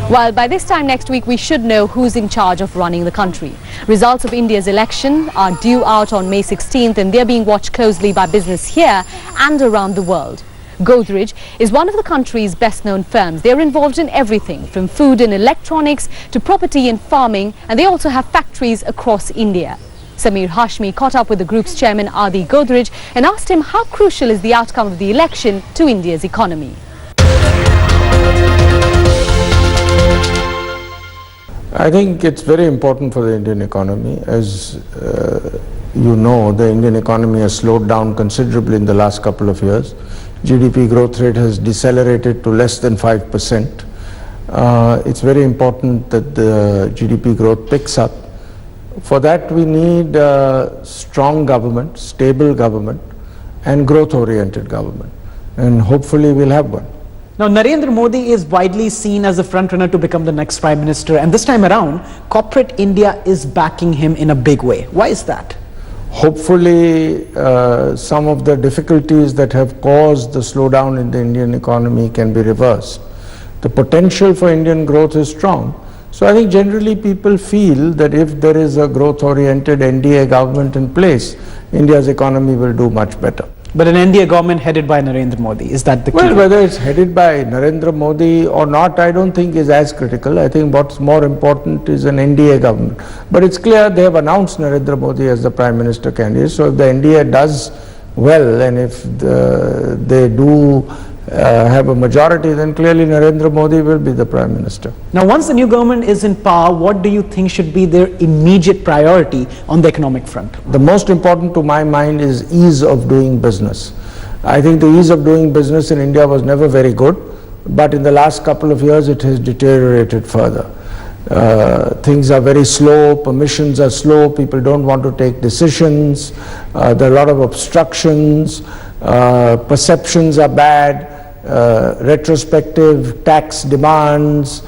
Well, by this time next week, we should know who's in charge of running the country. Results of India's election are due out on May 16th and they're being watched closely by business here and around the world. Godrej is one of the country's best-known firms. They're involved in everything from food and electronics to property and farming, and they also have factories across India. Sameer Hashmi caught up with the group's chairman Adi Godrej and asked him how crucial is the outcome of the election to India's economy. I think it's very important for the Indian economy. As you know, the Indian economy has slowed down considerably in the last couple of years. GDP growth rate has decelerated to less than 5%. It's very important that the GDP growth picks up. For that we need a strong government, stable government and growth-oriented government, and hopefully we'll have one. Now, Narendra Modi is widely seen as the front-runner to become the next Prime Minister, and this time around, corporate India is backing him in a big way. Why is that? Hopefully, some of the difficulties that have caused the slowdown in the Indian economy can be reversed. The potential for Indian growth is strong. So I think generally people feel that if there is a growth-oriented NDA government in place, India's economy will do much better. But an NDA government headed by Narendra Modi, is that the key? Well, whether it's headed by Narendra Modi or not, I don't think is as critical. I think what's more important is an NDA government. But it's clear they have announced Narendra Modi as the Prime Minister candidate. So if the NDA does well and if they do have a majority, then clearly Narendra Modi will be the Prime Minister. Now, once the new government is in power, what do you think should be their immediate priority on the economic front? The most important to my mind is ease of doing business. I think the ease of doing business in India was never very good, but in the last couple of years it has deteriorated further. Things are very slow, permissions are slow, people don't want to take decisions, there are a lot of obstructions, perceptions are bad, retrospective tax demands,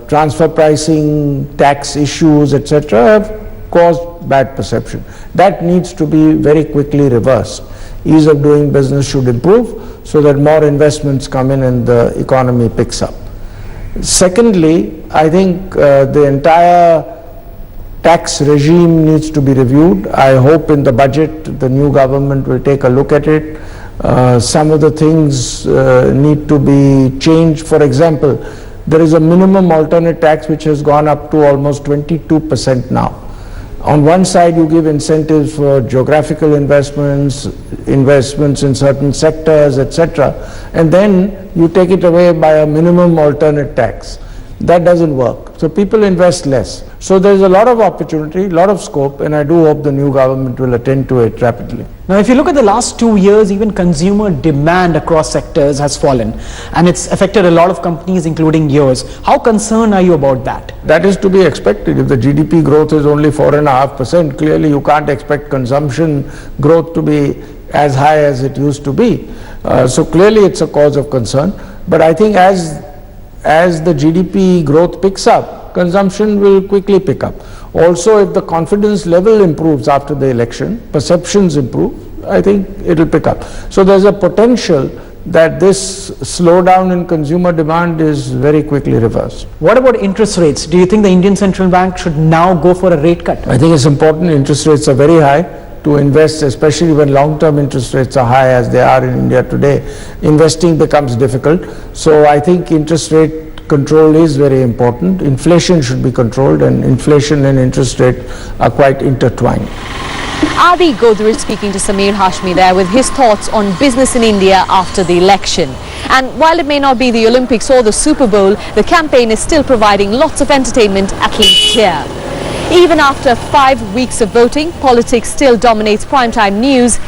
transfer pricing, tax issues, etc. have caused bad perception. That needs to be very quickly reversed. Ease of doing business should improve so that more investments come in and the economy picks up. Secondly, I think the entire tax regime needs to be reviewed. I hope in the budget the new government will take a look at it. Some of the things need to be changed. For example, there is a minimum alternate tax which has gone up to almost 22% now. On one side you give incentives for geographical investments in certain sectors, etc. and then you take it away by a minimum alternate tax. That doesn't work. So people invest less. So there is a lot of opportunity, a lot of scope, and I do hope the new government will attend to it rapidly. Now, if you look at the last 2 years, even consumer demand across sectors has fallen, and it's affected a lot of companies, including yours. How concerned are you about that? That is to be expected. If the GDP growth is only 4.5%, clearly you can't expect consumption growth to be as high as it used to be. So clearly it's a cause of concern. But I think as the GDP growth picks up, consumption will quickly pick up. Also, if the confidence level improves after the election, perceptions improve, I think it will pick up. So there's a potential that this slowdown in consumer demand is very quickly reversed. What about interest rates? Do you think the Indian Central Bank should now go for a rate cut? I think it's important. Interest rates are very high. To invest, especially when long-term interest rates are high as they are in India today, investing becomes difficult. So I think interest rate control is very important. Inflation should be controlled, and inflation and interest rate are quite intertwined. Adi Godrej speaking to Sameer Hashmi there with his thoughts on business in India after the election. And while it may not be the Olympics or the Super Bowl, the campaign is still providing lots of entertainment, at least here. Even after 5 weeks of voting, politics still dominates primetime news.